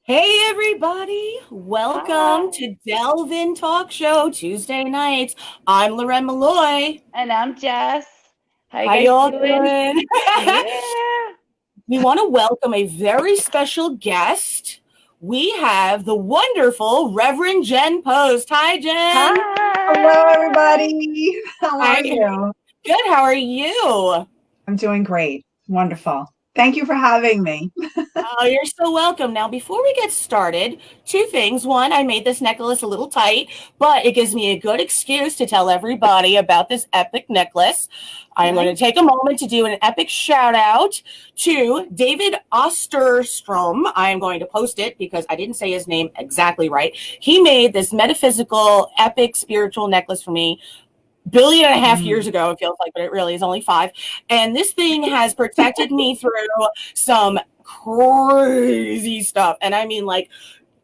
Hey everybody, welcome Hi. to Delvin Talk Show Tuesday nights. I'm Loren Molloy. And I'm Jess. How you How guys y'all doing? doing? Yeah. We want to welcome a very special guest. We have the wonderful Reverend Jen Post. Hi, Jen. Hello, Hi. everybody. How Hi. are you? Good. How are you? I'm doing great. Wonderful. Thank you for having me. Oh, you're so welcome. Now, before we get started, two things. One, I made this necklace a little tight, but it gives me a good excuse to tell everybody about this epic necklace. I am going to Nice. take a moment to do an epic shout out to David Osterstrom. I am going to post it because I didn't say his name exactly right. He made this metaphysical, epic spiritual necklace for me billion and a half years ago, it feels like, but it really is only 5. And this thing has protected me through some crazy stuff. And I mean, like,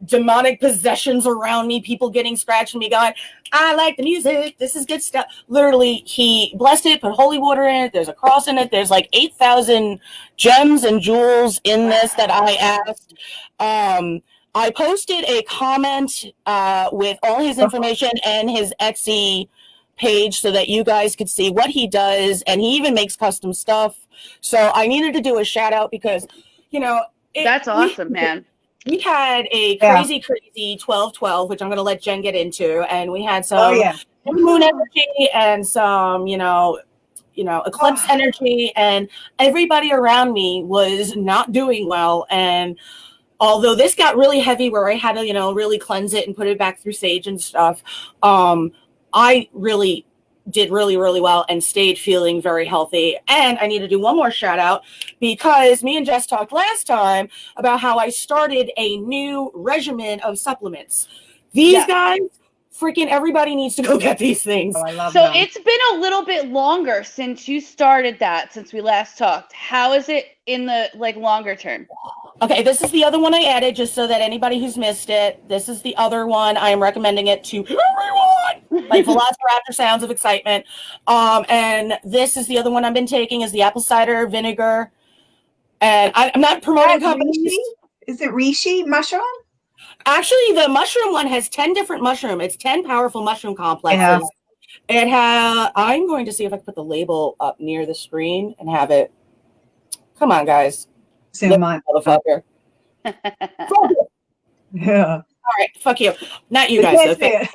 demonic possessions around me, people getting scratched and me going, I like the music. This is good stuff. Literally, he blessed it, put holy water in it. There's a cross in it. There's like 8,000 gems and jewels in this that I asked. I posted a comment with all his information and his Etsy page so that you guys could see what he does, and he even makes custom stuff. So I needed to do a shout out because, you know, That's awesome, man. we had a Yeah. crazy 12/12, which I'm going to let Jen get into, and we had Oh, some yeah. moon energy and some, eclipse Oh, energy, and everybody around me was not doing well. And although this got really heavy where I had to, really cleanse it and put it back through sage and stuff, I really did really, really well and stayed feeling very healthy. And I need to do one more shout out because me and Jess talked last time about how I started a new regimen of supplements. These Yeah. guys, freaking everybody needs to go get these things. I love So them. it's been a little bit longer since you started that, since we last talked. How is it in the longer term? Okay, this is the other one I added just so that anybody who's missed it, this is the other one. I am recommending it to everyone. Like Velociraptor sounds of excitement. And this is the other one I've been taking is the apple cider vinegar. And I'm not promoting That companies. reishi? Is it reishi mushroom? Actually, the mushroom one has 10 different mushroom. It's 10 powerful mushroom Yeah. complexes. I'm going to see if I can put the label up near the screen and have it. Come on, guys. Zoom on. Motherfucker. Yeah. All right, fuck you. Not you I guys, can't though. say it.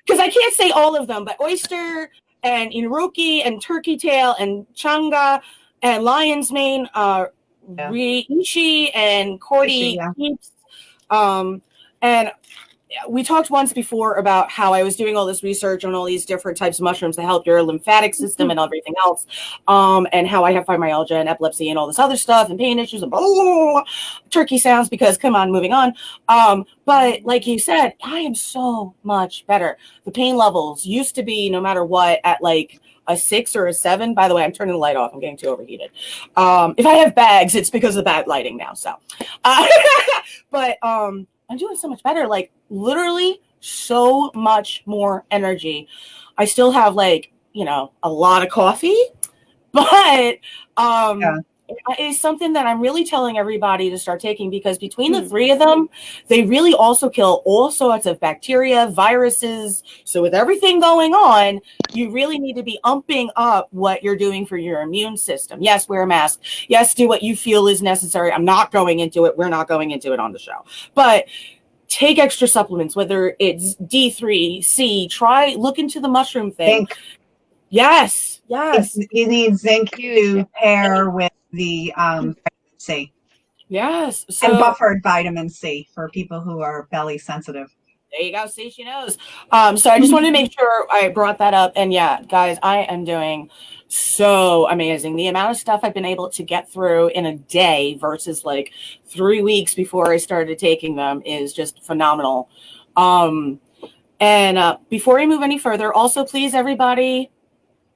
Because I can't say all of them, but oyster and inuruki and turkey tail and changa and lion's mane, Yeah. reishi and Reishi, cordy yeah. keeps. And we talked once before about how I was doing all this research on all these different types of mushrooms to help your lymphatic system and everything else, and how I have fibromyalgia and epilepsy and all this other stuff and pain issues and blah, blah, blah, blah. Turkey sounds because come on, moving on. But like you said, I am so much better. The pain levels used to be no matter what at like a 6 or a 7. By the way, I'm turning the light off. I'm getting too overheated. If I have bags, it's because of bad lighting now. So, but I'm doing so much better. Like literally so much more energy. I still have a lot of coffee, but Yeah. it's something that I'm really telling everybody to start taking because between the 3 of them, they really also kill all sorts of bacteria, viruses. So with everything going on, you really need to be umping up what you're doing for your immune system. Yes, wear a mask. Yes, do what you feel is necessary. I'm not going into it. We're not going into it on the show. But take extra supplements, whether it's D3, C, look into the mushroom thing. Zinc. Yes, yes. You need zinc Huge. to pair with the vitamin C Yes. and So buffered vitamin C for people who are belly sensitive. there you go. See, she knows. So I just wanted to make sure I brought that up. And yeah, guys, I am doing so amazing. The amount of stuff I've been able to get through in a day versus like 3 weeks before I started taking them is just phenomenal. And before we move any further, also please, everybody,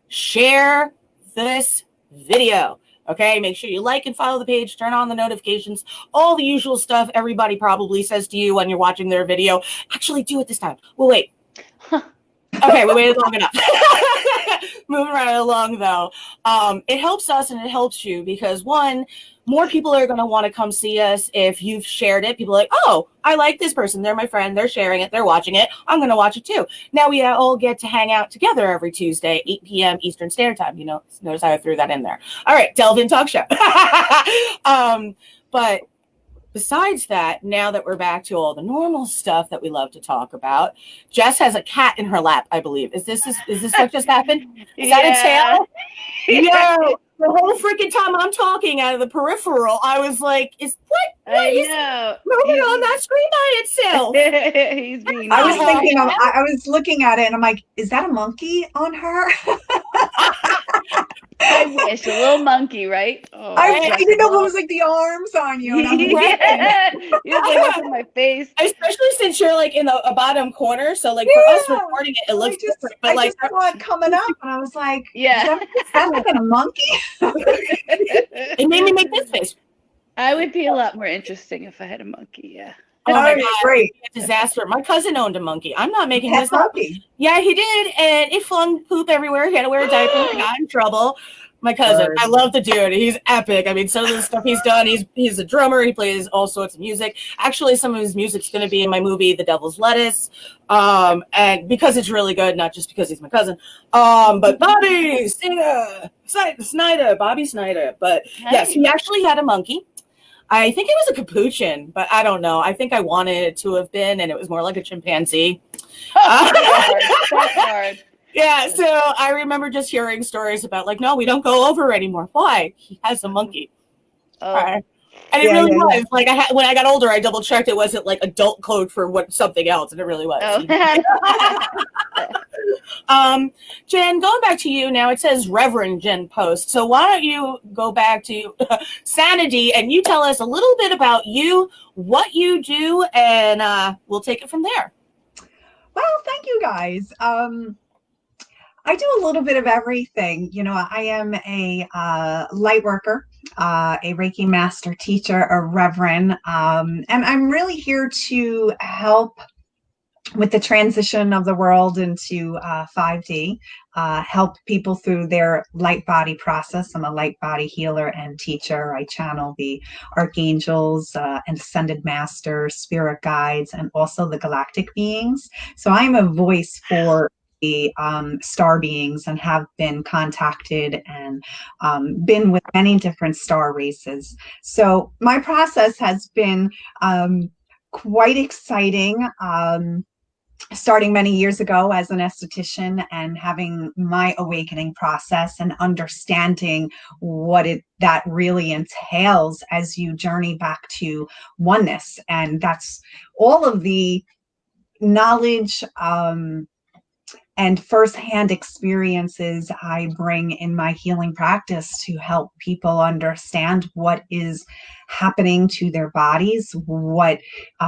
share this video. Okay, make sure you like and follow the page, turn on the notifications, all the usual stuff everybody probably says to you when you're watching their video. Actually, do it this time. Well, wait. Okay, we waited long enough. Moving right along, though. It helps us and it helps you because, one, more people are going to want to come see us if you've shared it. People are like, oh, I like this person. They're my friend. They're sharing it. They're watching it. I'm going to watch it too. Now we all get to hang out together every Tuesday, 8 p.m. Eastern Standard Time. You know, notice how I threw that in there. All right, Delve In Talk Show. But besides that, now that we're back to all the normal stuff that we love to talk about, Jess has a cat in her lap, I believe. Is this what just happened? Is that a tail? Yo, the whole freaking time I'm talking out of the peripheral, I was like, what is moving on that screen by itself? He's being I was thinking, I was looking at it and I'm like, is that a monkey on her? I wish, a little monkey, right? Oh, I didn't know it was like the arms on you. And I'm He was like up in my face. Especially since you're like in a bottom corner. So like for us recording it, it looks different. But I just saw it coming up and I was like, is that like a monkey? It made me make this face. I would be a lot more interesting if I had a monkey, yeah. Oh my God, great. Disaster. My cousin owned a monkey. I'm not making this up. Yeah, he did. And it flung poop everywhere. He had to wear a diaper. He got in trouble. My cousin. I love the dude. He's epic. I mean, some of the stuff he's done, he's a drummer. He plays all sorts of music. Actually, some of his music's going to be in my movie, The Devil's Lettuce. And because it's really good, not just because he's my cousin. But Bobby Snyder. But yes, he actually had a monkey. I think it was a capuchin, but I don't know. I think I wanted it to have been, and it was more like a chimpanzee. That's hard. Yeah, so I remember just hearing stories about like, no, we don't go over anymore. Why? He has a monkey. And it really was. Like when I got older, I double checked it wasn't like adult code for something else, and it really was. Jen, going back to you now, it says Reverend Jen Post. So why don't you go back to Sanity and you tell us a little bit about you, what you do, and we'll take it from there. Well, thank you guys. I do a little bit of everything. You know, I am a light worker, a Reiki master teacher, a reverend, and I'm really here to help with the transition of the world into 5D, help people through their light body process. I'm a light body healer and teacher. I channel the archangels and ascended masters, spirit guides, and also the galactic beings. So I'm a voice for the star beings and have been contacted and been with many different star races. So my process has been quite exciting. Starting many years ago as an esthetician and having my awakening process and understanding what that really entails as you journey back to oneness. And that's all of the knowledge and firsthand experiences I bring in my healing practice to help people understand what is happening to their bodies, what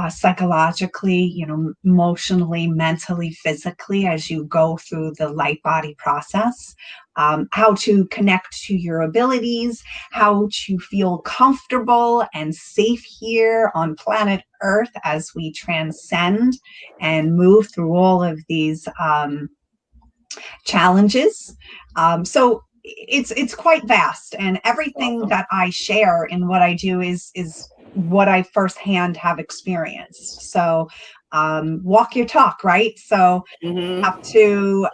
psychologically, you know, emotionally, mentally, physically, as you go through the light body process, how to connect to your abilities, how to feel comfortable and safe here on planet Earth as we transcend and move through all of these challenges. So it's quite vast, and everything that I share in what I do is what I firsthand have experienced. So walk your talk, right? So have to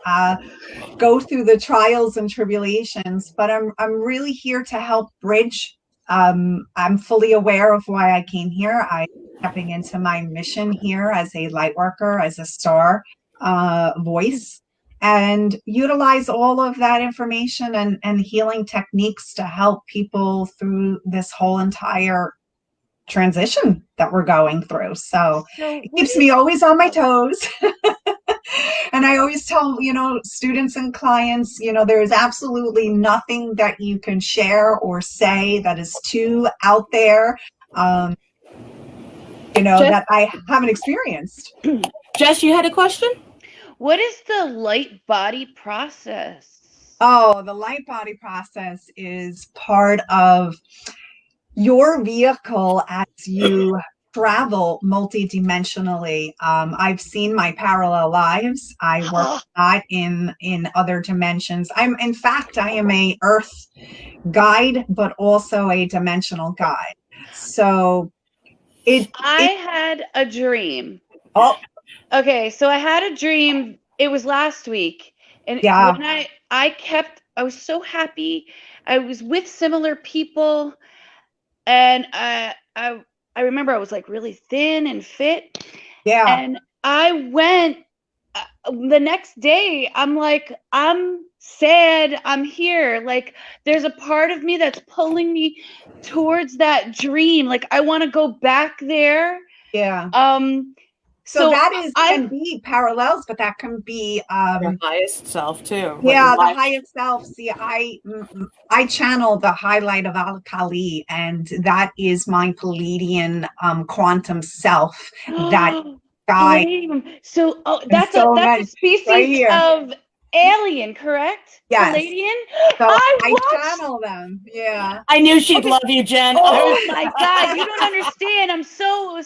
go through the trials and tribulations, but I'm really here to help bridge. I'm fully aware of why I came here. I'm stepping into my mission here as a light worker, as a star voice, and utilize all of that information and healing techniques to help people through this whole entire transition that we're going through. So it keeps me always on my toes. And I always tell, you know, students and clients, you know, there is absolutely nothing that you can share or say that is too out there, you know, that I haven't experienced. Jess, you had a question? What is the light body process? Oh, the light body process is part of your vehicle as you travel multidimensionally. I've seen my parallel lives. I work a lot in other dimensions. In fact, I am a Earth guide, but also a dimensional guide. So I had a dream. Oh, Okay, so I had a dream. It was last week, and yeah. when I was so happy. I was with similar people, and I remember I was like really thin and fit. Yeah. And I went the next day. I'm like, I'm sad. I'm here. Like, there's a part of me that's pulling me towards that dream. Like, I want to go back there. Yeah. So that can be parallels, but that can be your highest self too. Yeah, the highest self. See, I channel the highlight of Al-Kali, and that is my Palladian quantum self. That guy. So that's a species of alien, correct? Yes. Palladian? So I channel them. Yeah. I knew she'd love you, Jen. Oh my God, you don't understand. I'm so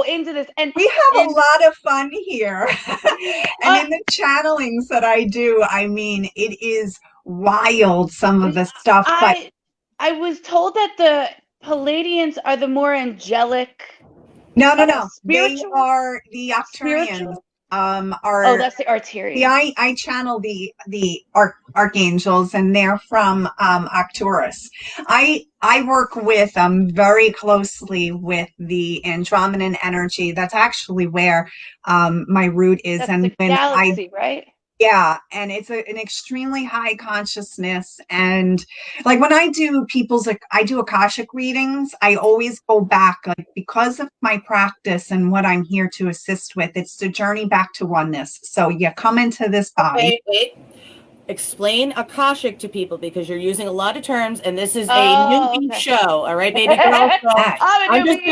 into this. And we have a lot of fun here. And in the channelings that I do, I mean, it is wild, some of the stuff. But I was told that the Palladians are the more angelic. No. They are the Arcturians. That's the Arcturians. Yeah, I channel the archangels, and they're from Arcturus. I work with very closely with the Andromedan energy. That's actually where my root is. That's and the when galaxy, right? Yeah, and it's an extremely high consciousness. And like when I do Akashic readings, I always go back, like, because of my practice and what I'm here to assist with. It's the journey back to oneness. So you come into this body. Wait. Explain Akashic to people, because you're using a lot of terms, and this is a newbie show. All right, baby girl. So I'm just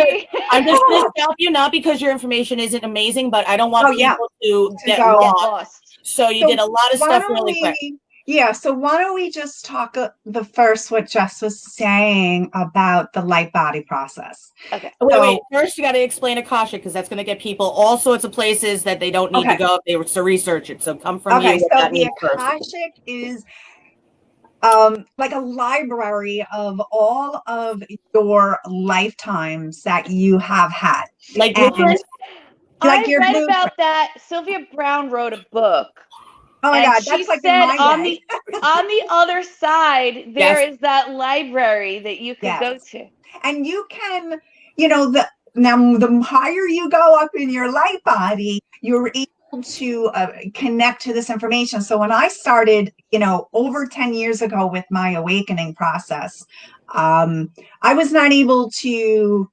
going to help you, not because your information isn't amazing, but I don't want people to get lost. So you did a lot of stuff really quick. Yeah, so why don't we just talk the first what Jess was saying about the light body process. Okay. Wait. First, you got to explain Akashic, because that's going to get people all sorts of places that they don't need to go if they were to research it. So come from you. So the Akashic is like a library of all of your lifetimes that you have had. Like I read about that. Sylvia Brown wrote a book. Oh my God, that's like in my day. On the other side, there is that library that you can go to. And you can, now the higher you go up in your light body, you're able to connect to this information. So when I started, over 10 years ago with my awakening process, I was not able to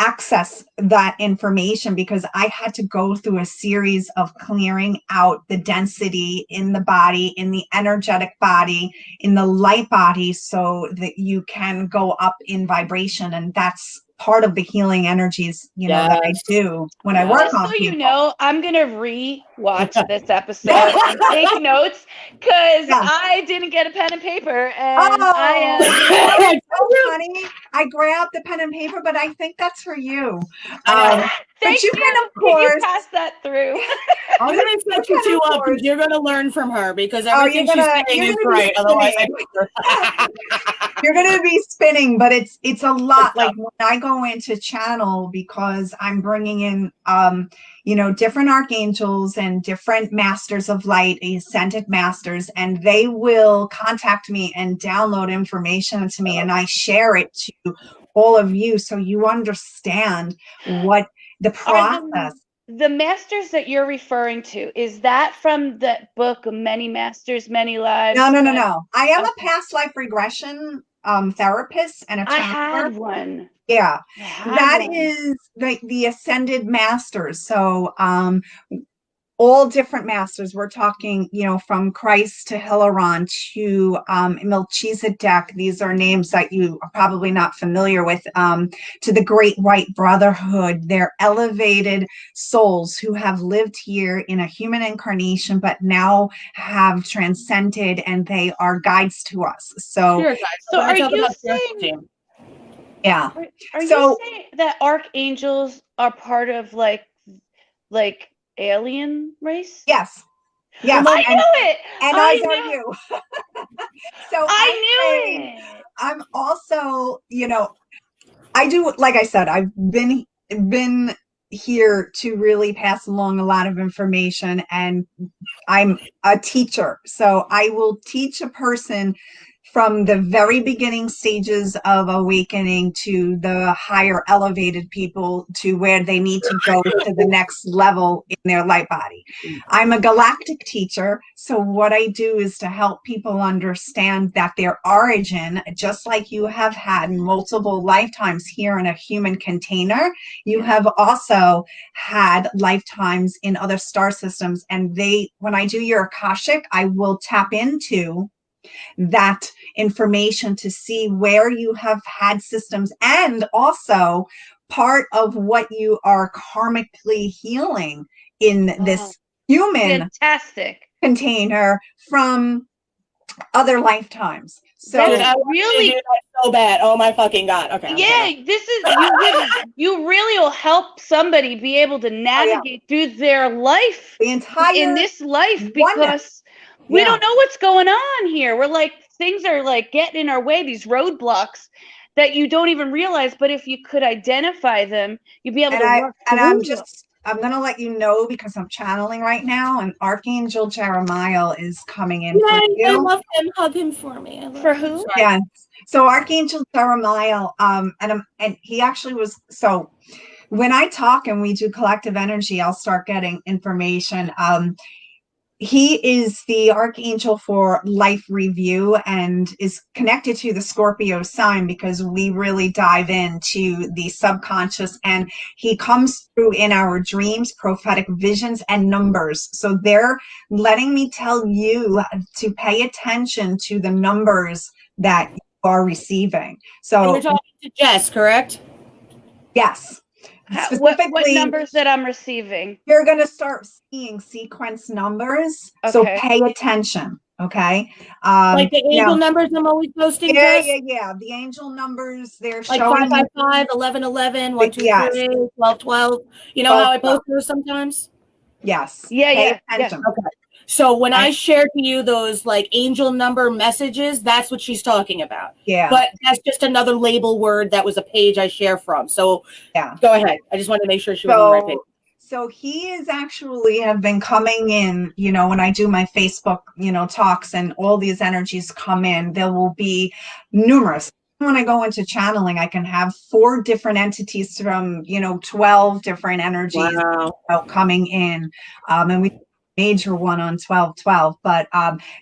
access that information because I had to go through a series of clearing out the density in the body, in the energetic body, in the light body, so that you can go up in vibration. And that's part of the healing energies, that I do when I work on people. I'm going to re-watch this episode and take notes, because I didn't get a pen and paper. And I am so funny. I grabbed the pen and paper, but I think that's for you. Thank you. Can, of course, you pass that through. I'm going to set you two up, because you're going to learn from her, because everything she's saying is right. Otherwise, you're going to be spinning, but it's a lot. Like when I go into channel, because I'm bringing in, different archangels and different masters of light, ascended masters, and they will contact me and download information to me, and I share it to all of you, so you understand what the process. The masters that you're referring to, is that from the book Many Masters, Many Lives? No. I am a past life regression therapist and a channeler. I had one. Yeah, is the ascended masters. So all different masters. We're talking, from Christ to Hilleron to Melchizedek. These are names that you are probably not familiar with. To the Great White Brotherhood. They're elevated souls who have lived here in a human incarnation, but now have transcended, and they are guides to us. So, are you saying? Yeah. Are So you saying that archangels are part of like alien race? yes, Well, yes, no, I knew it. and I as are knew. you. So I'm I knew saying it. I'm also, I do, like I said, I've been here to really pass along a lot of information, and I'm a teacher. So I will teach a person from the very beginning stages of awakening to the higher elevated people to where they need to go to the next level in their light body. I'm a galactic teacher. So what I do is to help people understand that their origin, just like you have had multiple lifetimes here in a human container, you have also had lifetimes in other star systems. And when I do your Akashic, I will tap into that information to see where you have had systems, and also part of what you are karmically healing in Oh, this human fantastic. container from other lifetimes. That's dude, So I want you to do really, that so bad. Oh my fucking God. Okay, I'm yeah, kidding. this is you really will help somebody be able to oh yeah, navigate through their life the in entire this life, oneness. because we Yeah. don't know what's going on here. We're like, things are like getting in our way, these roadblocks that you don't even realize, but if you could identify them, you'd be able And to work I'm through them. just I'm gonna let you know, because I'm channeling right now, and Archangel Jeremiah is coming in for Yay, I you. love him. Hug him for me. I love For him. who? Sorry. Yeah. So Archangel Jeremiah, and he actually was, so when I talk and we do collective energy, I'll start getting information. He is the archangel for life review and is connected to the Scorpio sign, because we really dive into the subconscious, and he comes through in our dreams, prophetic visions, and numbers. So they're letting me tell you to pay attention to the numbers that you are receiving. And you're So talking to Jess, correct? yes, What specifically, numbers that I'm receiving? you're going to start seeing sequence numbers. So Okay. pay attention. Okay. Like the angel Now, numbers I'm always posting, yeah, Jess? yeah, yeah. The angel numbers, they're Like showing you, 555, 1111, 123, yes, 1212. You know how 12, I 12. post those sometimes? Yes. Yeah, Pay yeah. attention. Okay. So when Okay. I share to you those like angel number messages, that's what she's talking about. Yeah. But that's just another label word that was a page I share from. So Yeah. go ahead. I just wanted to make sure she was on the right page. So he is actually have been coming in, when I do my Facebook, talks, and all these energies come in, there will be numerous. When I go into channeling, I can have 4 different entities from, 12 different energies Wow. coming in. And we major one on 1212, but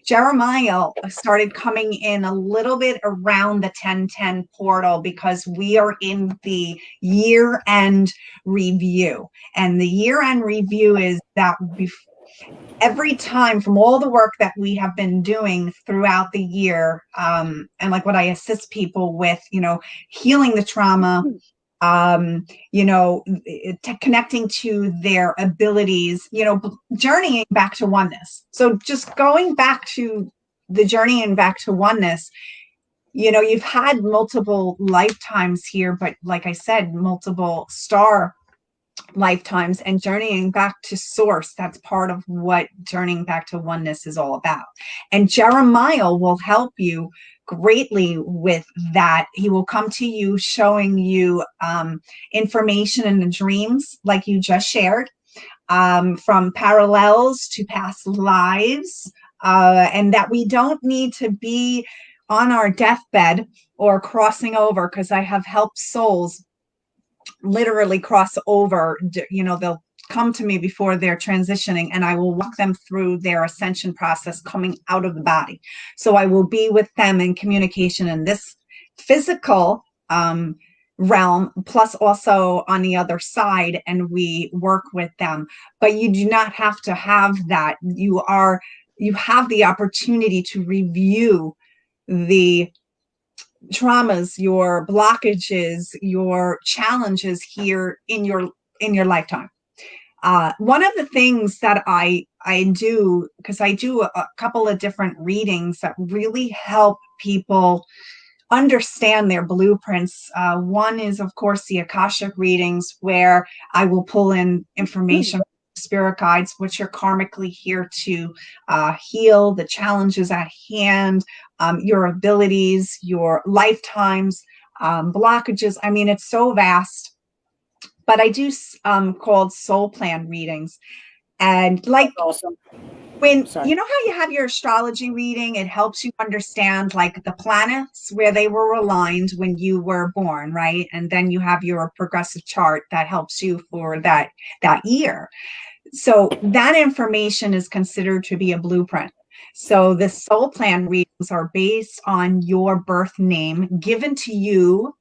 Jeremiah started coming in a little bit around the 1010 portal, because we are in the year-end review. And the year-end review is that every time, from all the work that we have been doing throughout the year, and like what I assist people with, healing the trauma, connecting to their abilities, journeying back to oneness. So just going back to the journeying back to oneness, you've had multiple lifetimes here, but like I said, multiple star lifetimes, and journeying back to source. That's part of what journeying back to oneness is all about. And Jeremiah will help you greatly with that. He will come to you showing you information in the dreams, like you just shared, from parallels to past lives, and that we don't need to be on our deathbed or crossing over, because I have helped souls literally cross over. They'll come to me before they're transitioning, and I will walk them through their ascension process coming out of the body. So I will be with them in communication in this physical realm, plus also on the other side, and we work with them. But you do not have to have that. You have the opportunity to review the traumas, your blockages, your challenges here in your lifetime. One of the things that I do, because I do a couple of different readings that really help people understand their blueprints. One is, of course, the Akashic Readings, where I will pull in information from spirit guides, which are karmically here to heal the challenges at hand, your abilities, your lifetimes, blockages. I mean, it's so vast. But I do called soul plan readings. And like, Awesome. when you know how you have your astrology reading, it helps you understand like the planets where they were aligned when you were born, right? And then you have your progressive chart that helps you for that year. So that information is considered to be a blueprint. So the soul plan readings are based on your birth name given to you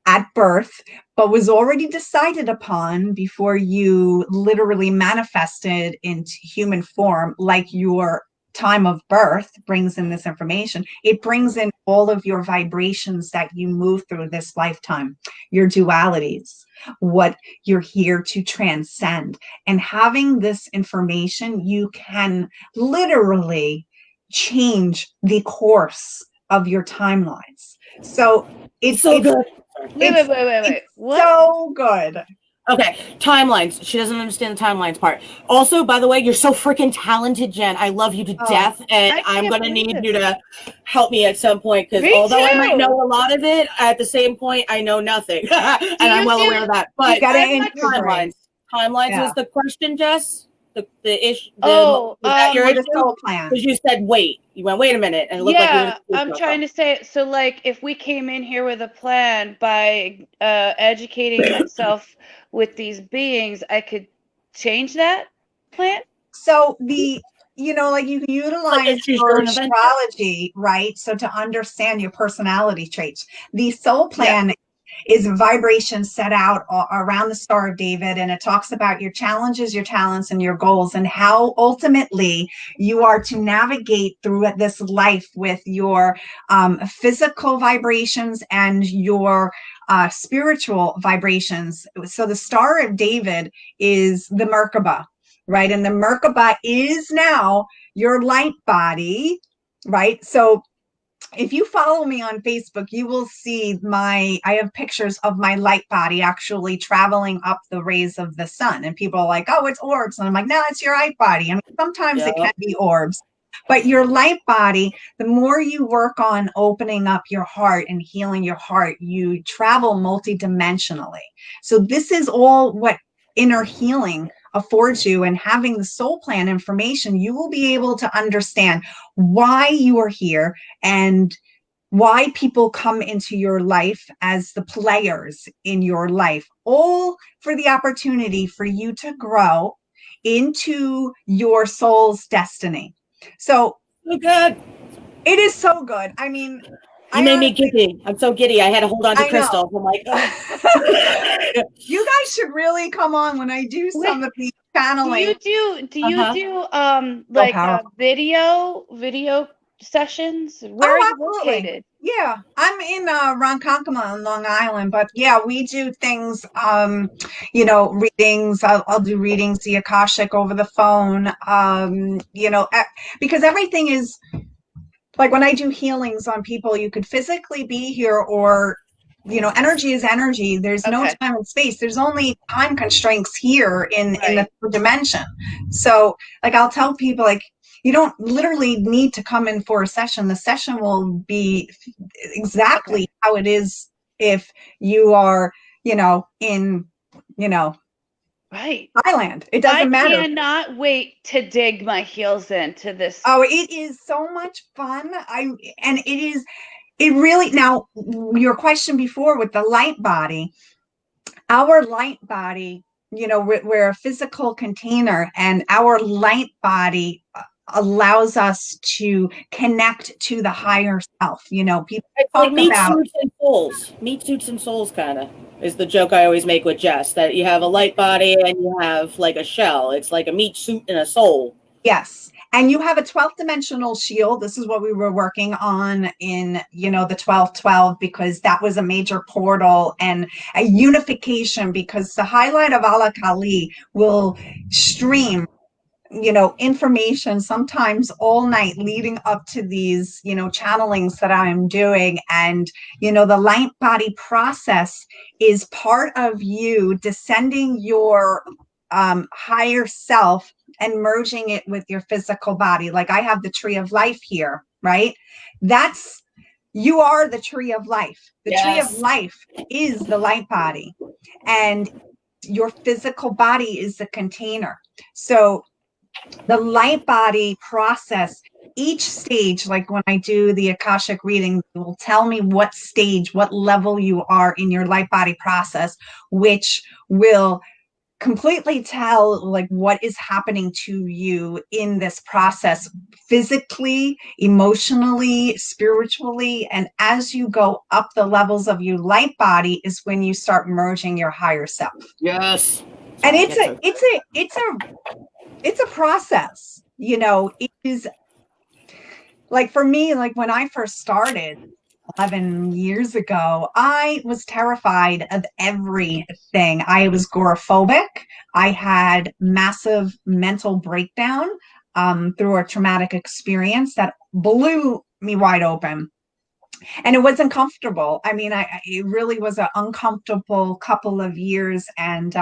at birth, but was already decided upon before you literally manifested into human form. Like your time of birth brings in this information. It brings in all of your vibrations that you move through this lifetime, your dualities, what you're here to transcend. And having this information, you can literally change the course of your timelines. So it's so good. Wait. What? So good. Okay, timelines. She doesn't understand the timelines part. Also, by the way, you're so freaking talented, Jen. I love you to death, and I'm going to need you to help me at some point, because although I might know a lot of it, at the same point, I know nothing. And I'm well aware of that. But timelines. Timelines was the question, Jess? The issue? Was that your issue? Soul plan. Because you said wait. You went, wait a minute, and it looked like you were I'm trying to say, so like if we came in here with a plan by educating myself with these beings, I could change that plan? So like you can utilize your astrology, right? So to understand your personality traits. The soul plan is a vibration set out around the Star of David, and it talks about your challenges, your talents, and your goals, and how ultimately you are to navigate through this life with your physical vibrations and your spiritual vibrations. So the Star of David is the Merkaba, right? And the Merkaba is now your light body, right? So if you follow me on Facebook, you will see I have pictures of my light body actually traveling up the rays of the sun. And people are like, oh, it's orbs. And I'm like, no, it's your light body. I mean, sometimes it can be orbs, but your light body, the more you work on opening up your heart and healing your heart, you travel multidimensionally. So this is all what inner healing affords you. And having the soul plan information, you will be able to understand why you are here and why people come into your life as the players in your life, all for the opportunity for you to grow into your soul's destiny. So good. It is so good. I mean, you made me giddy. I'm so giddy. I had to hold on to crystals. I'm like, you guys should really come on when I do some of these channeling. Do you do like video sessions? Where are you located? Yeah, I'm in Ronkonkoma on Long Island, but yeah, we do things, readings. I'll do readings, the Akashic over the phone, because everything is like when I do healings on people, you could physically be here or, energy is energy. There's no time and space. There's only time constraints here in the third dimension. So like I'll tell people like, you don't literally need to come in for a session. The session will be exactly how it is if you are, in, Thailand. It doesn't matter. I cannot wait to dig my heels into this. Oh, it is so much fun. Now your question before with the light body, our light body, we're a physical container, and our light body allows us to connect to the higher self. People it's like meat suits and souls. Meat suits and souls kind of is the joke I always make with Jess, that you have a light body and you have like a shell. It's like a meat suit and a soul. Yes. And you have a 12th dimensional shield. This is what we were working on in, the 1212, because that was a major portal and a unification, because the highlight of Allah Kali will stream information sometimes all night leading up to these, channelings that I'm doing. And, the light body process is part of you descending your higher self and merging it with your physical body. Like I have the tree of life here, right? You are the tree of life. The tree of life is the light body, and your physical body is the container. So the light body process, each stage, like when I do the Akashic reading, it will tell me what stage, what level you are in your light body process, which will completely tell like what is happening to you in this process, physically, emotionally, spiritually. And as you go up the levels of your light body is when you start merging your higher self. Yes. And it's a process, it is like, for me, like when I first started 11 years ago, I was terrified of everything. I was agoraphobic. I had massive mental breakdown through a traumatic experience that blew me wide open. And it wasn't comfortable. I mean, it really was an uncomfortable couple of years. And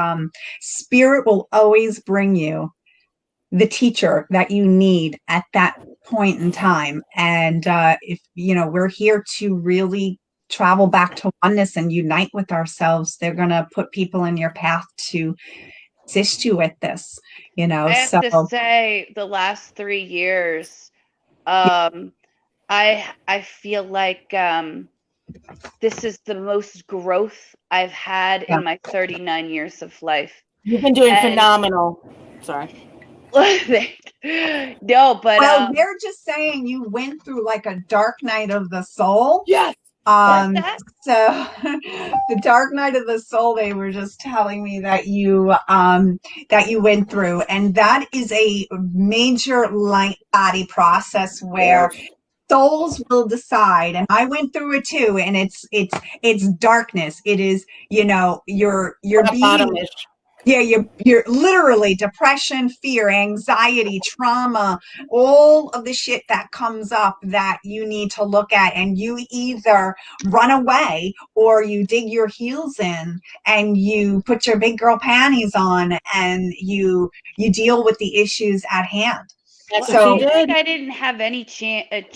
spirit will always bring you the teacher that you need at that point in time. And if we're here to really travel back to oneness and unite with ourselves, they're going to put people in your path to assist you with this. I have so to say, the last 3 years, I feel like this is the most growth I've had in my 39 years of life. You've been doing phenomenal. Sorry. No, but well, they're just saying you went through like a dark night of the soul. Yes. So the dark night of the soul, they were just telling me that you went through, and that is a major light body process where souls will decide. And I went through it too, and it's darkness. It is, you're being, you're literally depression, fear, anxiety, trauma, all of the shit that comes up that you need to look at. And you either run away or you dig your heels in and you put your big girl panties on and you deal with the issues at hand. So I think I didn't have any I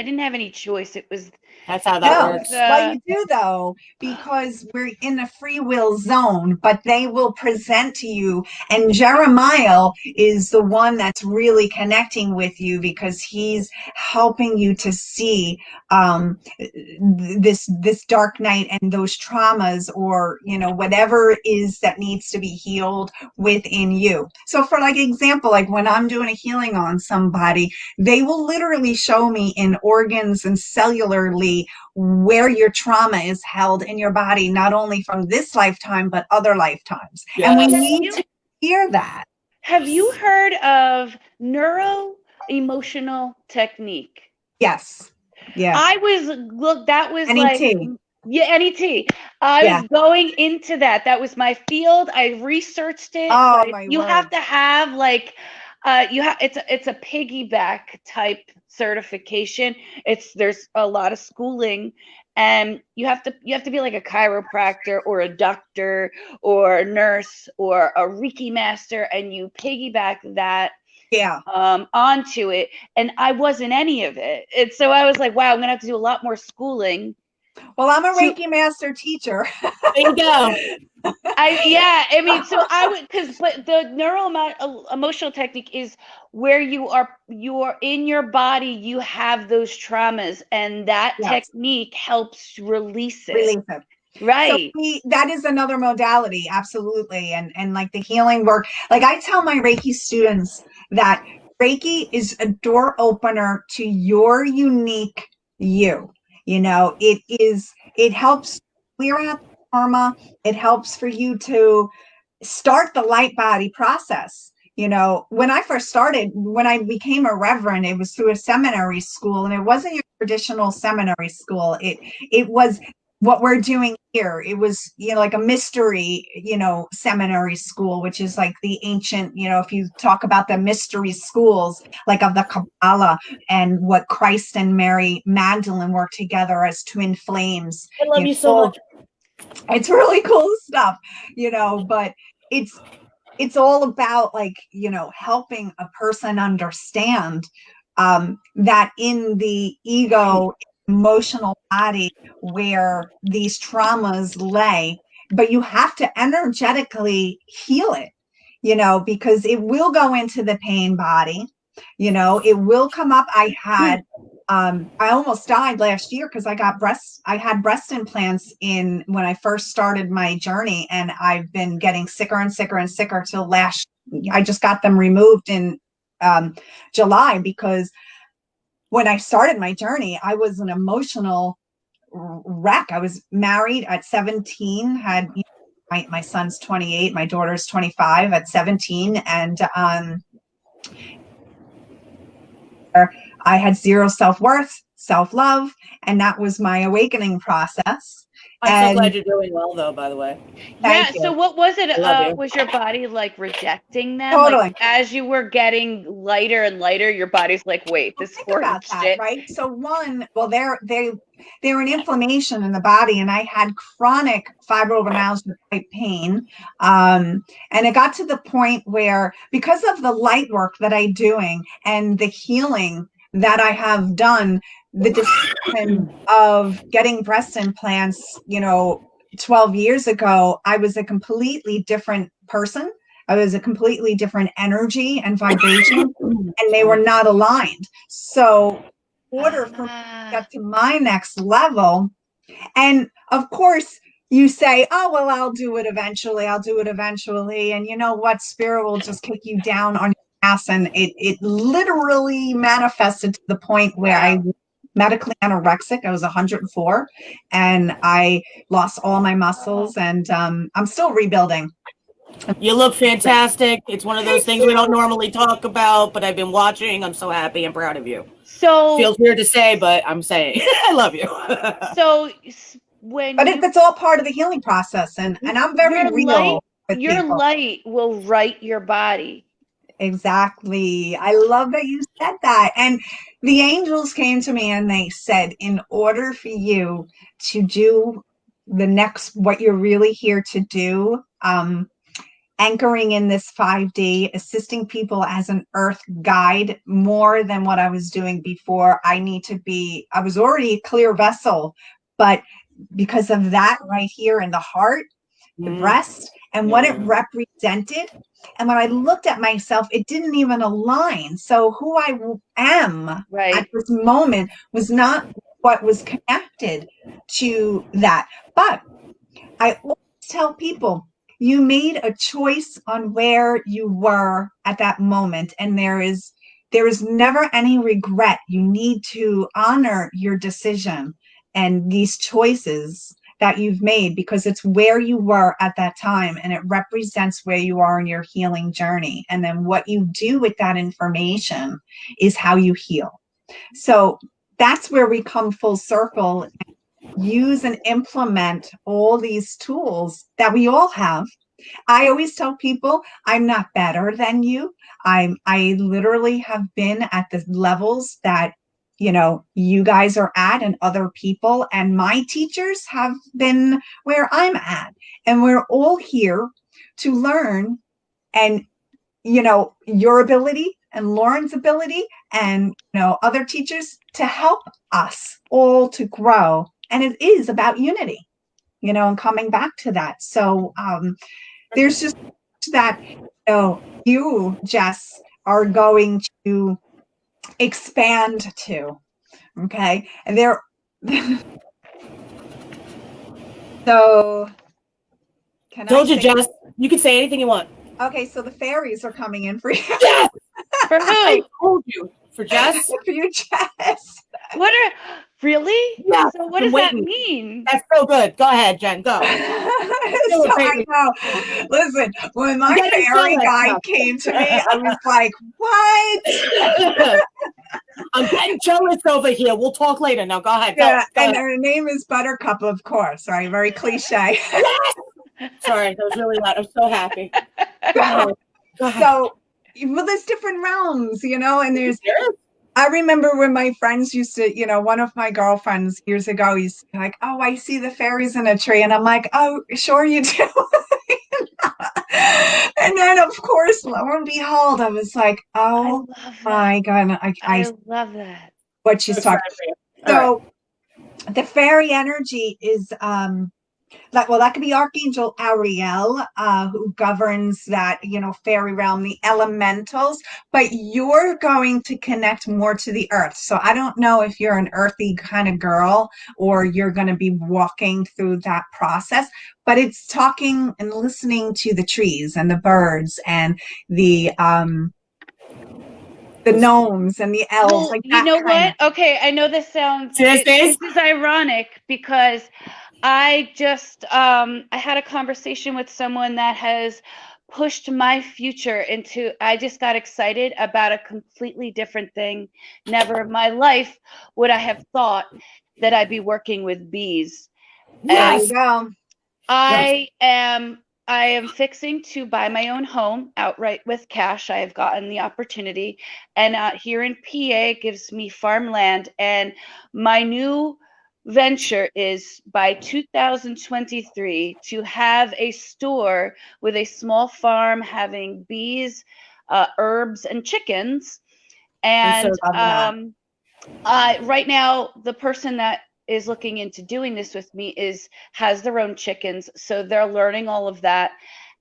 didn't have any choice. It was. That's how that works. Well, you do though, because we're in a free will zone, but they will present to you. And Jeremiah is the one that's really connecting with you because he's helping you to see this dark night and those traumas, or whatever it is that needs to be healed within you. So for like example, like when I'm doing a healing on somebody, they will literally show me in organs and cellularly where your trauma is held in your body, not only from this lifetime, but other lifetimes. Yes. And we need to hear that. Have you heard of neuro-emotional technique? Yes. Yeah. That was NET. like, NET. I was going into that. That was my field. I researched it. Oh, so my you word. have to have like, it's a piggyback type certification. There's a lot of schooling, and you have to be like a chiropractor or a doctor or a nurse or a reiki master, and you piggyback that onto it. And I wasn't any of it. And so I was like, wow, I'm gonna have to do a lot more schooling. Well, I'm a Reiki master teacher. There you go. So I would, but the neuro-emotional technique is where you are in your body, you have those traumas, and that technique helps release it. Right. So that is another modality. Absolutely. And like the healing work, like I tell my Reiki students that Reiki is a door opener to your unique you. It helps clear out karma. It helps for you to start the light body process. When I first started, when I became a reverend, it was through a seminary school, and it wasn't your traditional seminary school. It was what we're doing here. It was, like a mystery, seminary school, which is like the ancient, if you talk about the mystery schools, like of the Kabbalah, and what Christ and Mary Magdalene work together as twin flames. I love you so much. It's really cool stuff, but it's all about, like, helping a person understand that in the ego emotional body where these traumas lay, but you have to energetically heal it, because it will go into the pain body, it will come up. I almost died last year because I had breast implants in when I first started my journey, and I've been getting sicker and sicker and sicker till I just got them removed in July, because when I started my journey, I was an emotional wreck. I was married at 17, had my son's 28, my daughter's 25 at 17, and I had zero self-worth, self-love, and that was my awakening process. I'm so glad you're doing well, though, by the way. Yeah, so what was it? Was your body like rejecting them? Totally. Like, as you were getting lighter and lighter, your body's like, wait, this is about shit. Right? So they're an inflammation in the body, and I had chronic fibromyalgia type pain. And it got to the point where, because of the light work that I'm doing and the healing that I have done, the decision of getting breast implants, 12 years ago, I was a completely different person. I was a completely different energy and vibration, and they were not aligned. So in order for me to get to my next level, and of course, you say, oh, well, I'll do it eventually. And you know what? Spirit will just kick you down on your ass. And it literally manifested to the point where I was medically anorexic. I was 104, and I lost all my muscles, and I'm still rebuilding. You look fantastic. It's one of those things we don't normally talk about, but I've been watching. I'm so happy and proud of you. So feels weird to say, but I'm saying I love you. So it's all part of the healing process, and I'm very real. Your light will right your body. Exactly. I love that you said that. And the angels came to me and they said, in order for you to do what you're really here to do, anchoring in this 5D, assisting people as an earth guide more than what I was doing before. I was already a clear vessel, but because of that right here in the heart, the breast, and what it represented, and when I looked at myself, it didn't even align. So who I am at this moment was not what was connected to that. But I always tell people, you made a choice on where you were at that moment, and there is never any regret. You need to honor your decision and these choices that you've made, because it's where you were at that time, and it represents where you are in your healing journey. And then what you do with that information is how you heal. So that's where we come full circle and use and implement all these tools that we all have. I always tell people, I'm not better than you. I literally have been at the levels that you guys are at, and other people, and my teachers have been where I'm at, and we're all here to learn. And your ability and Loren's ability and other teachers to help us all to grow. And it is about unity, and coming back to that. So there's just that you, Jess, are going to expand to. Okay. And there so told you, Jess, you can say anything you want. Okay, so the fairies are coming in for you. Yes! For who? I told you. For Jess? For you, Jess. Really? Yeah. So what does that mean? That's so good. Go ahead, Jen. Go. I know. Listen, when my fairy guide came to me, I was like, what? I'm getting jealous over here. We'll talk later. Now go ahead. Yeah, Go and ahead. her name is Buttercup, of course, right? Very cliche. Sorry, that was really loud. I'm so happy. Go ahead. Go ahead. So, well, there's different realms, and there's, I remember when my friends used to, one of my girlfriends years ago used to be like, oh, I see the fairies in a tree. And I'm like, oh, sure you do. And then, of course, lo and behold, I was like, oh my God, I love that. What she's talking. So the fairy energy is that could be Archangel Ariel, who governs that, fairy realm, the elementals, but you're going to connect more to the earth. So I don't know if you're an earthy kind of girl or you're going to be walking through that process, but it's talking and listening to the trees and the birds and the gnomes and the elves. Well, like you know what? Okay, I know this sounds, this is ironic because I just, I had a conversation with someone that has pushed my future into, I just got excited about a completely different thing. Never in my life would I have thought that I'd be working with bees. There you go. I am fixing to buy my own home outright with cash. I have gotten the opportunity, and here in PA gives me farmland, and my new venture is by 2023 to have a store with a small farm having bees, herbs, and chickens. And right now, the person that is looking into doing this with me has their own chickens, so they're learning all of that.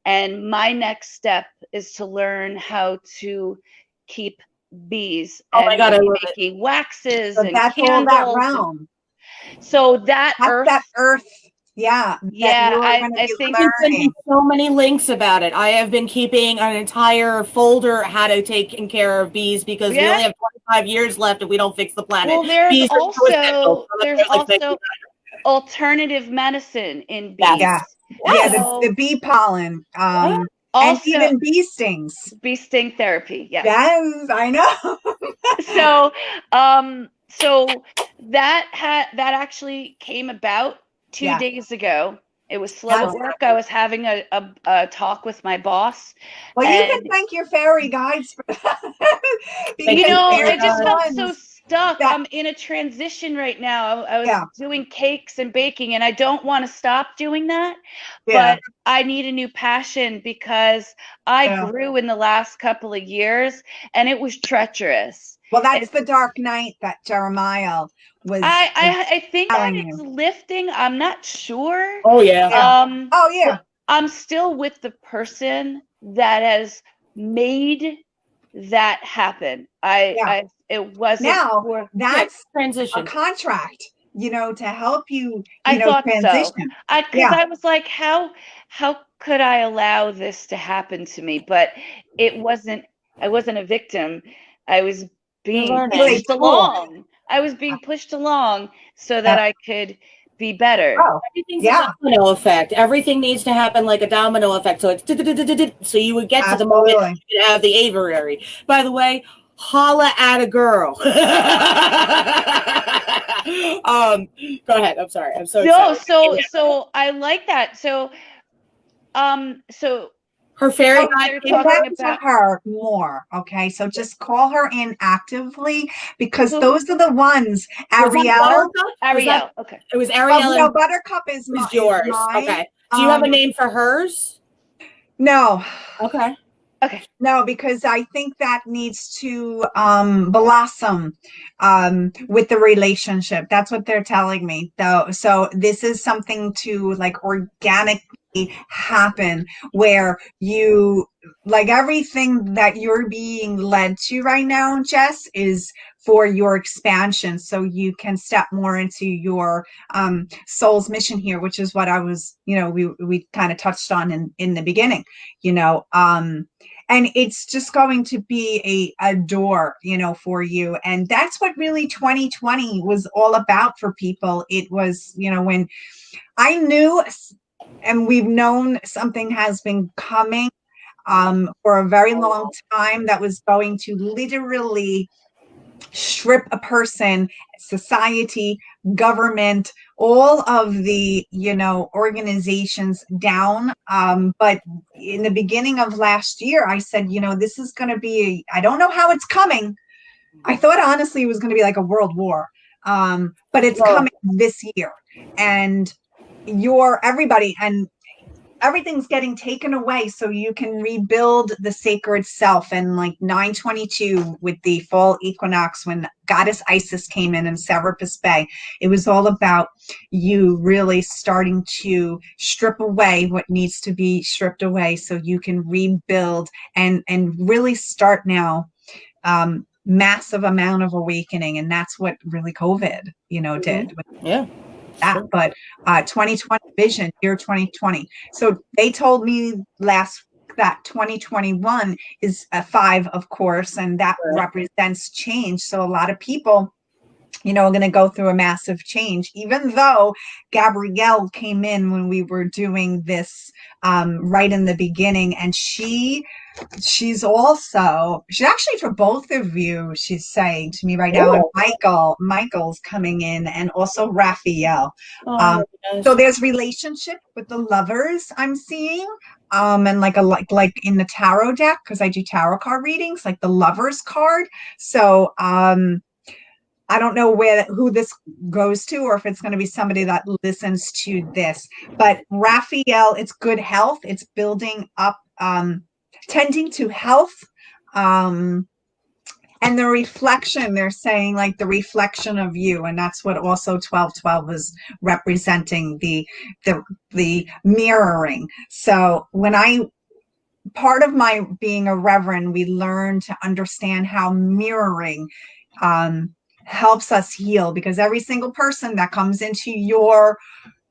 And my next step is to learn how to keep bees. Oh my God, I love making waxes and that's candles. all that realm. So that's that earth. Yeah. I think there's so many links about it. I have been keeping an entire folder how to take care of bees because we only have 25 years left if we don't fix the planet. Well, there's also alternative medicine in bees. The bee pollen. And even bee stings. Bee sting therapy. Yes. Yes, I know. So that actually came about 2 days ago. It was slow at work. I was having a talk with my boss. Well, you can thank your fairy guides for that. I just felt so stuck. I'm in a transition right now. I was doing cakes and baking, and I don't want to stop doing that. But I need a new passion because I grew in the last couple of years, and it was treacherous. Well, that's the dark night that Jeremiah was. I think that it's lifting. I'm not sure. Oh yeah. I'm still with the person that has made that happen. It wasn't. Now that's transition. A contract, to help you. I thought transition. So. Because I was like, how could I allow this to happen to me? But it wasn't. I wasn't a victim. I was being pushed along. I was being pushed along so that I could be better. Everything's a domino effect. Everything needs to happen like a domino effect. So it's so you would get to the moment you have the aviary. By the way, holla at a girl. Go ahead. I'm sorry. I'm so excited. So I like that. So her fairy guide connect to her more. Okay, so just call her in actively because those are the ones. Ariel. Okay. It was Ariel. No, Buttercup is yours. Okay. Do you have a name for hers? No. Okay. No, because I think that needs to blossom with the relationship. That's what they're telling me, though. So this is something to organically happen where you everything that you're being led to right now, Jess, is for your expansion so you can step more into your soul's mission here, which is what I was, we kind of touched on in the beginning, and it's just going to be a door, for you. And that's what really 2020 was all about for people. It was, when I knew, and we've known something has been coming for a very long time that was going to literally strip a person, society, government, all of the, organizations down. But in the beginning of last year, I said, this is going to be, I don't know how it's coming. I thought honestly it was going to be like a world war. But it's coming this year, and everybody, and everything's getting taken away so you can rebuild the sacred self. And like 9/22 with the fall equinox, when goddess Isis came in Serapis Bay, it was all about you really starting to strip away what needs to be stripped away so you can rebuild and really start now. Massive amount of awakening, and that's what really COVID did. Yeah. That, sure. but 2020 vision, year 2020. So they told me last that 2021 is a 5, of course, and that represents change. So a lot of people, are going to go through a massive change, even though Gabrielle came in when we were doing this right in the beginning, and she's actually for both of you, she's saying to me right now, and Michael's coming in, and also Raphael. So there's relationship with the lovers I'm seeing, and like in the tarot deck, because I do tarot card readings, like the lovers card. So I don't know who this goes to, or if it's going to be somebody that listens to this. But Raphael, it's good health. It's building up, tending to health. And the reflection, they're saying like the reflection of you. And that's what also 1212 is representing, the mirroring. So part of my being a reverend, we learn to understand how mirroring, helps us heal, because every single person that comes into your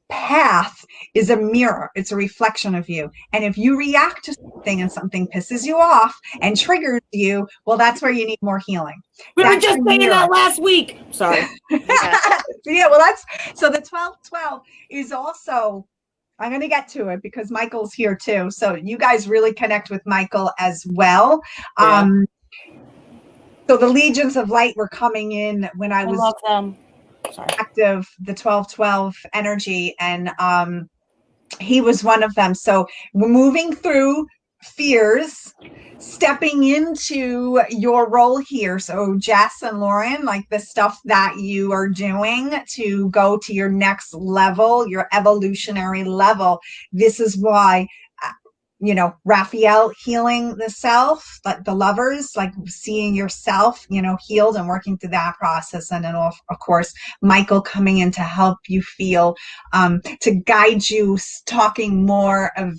path is a mirror. It's a reflection of you. And if you react to something and something pisses you off and triggers you, well, that's where you need more healing. We were just saying that last week. Sorry. Yeah, well, so the 1212 is also, I'm going to get to it because Michael's here too. So you guys really connect with Michael as well. Yeah. So the legions of light were coming in when I was active, the 1212 energy, and he was one of them. So we're moving through fears, stepping into your role here. So Jess and Loren, like the stuff that you are doing to go to your next level, your evolutionary level. This is why Raphael, healing the self, like the lovers, like seeing yourself, healed and working through that process. And then, of course, Michael coming in to help you feel, to guide you, talking more of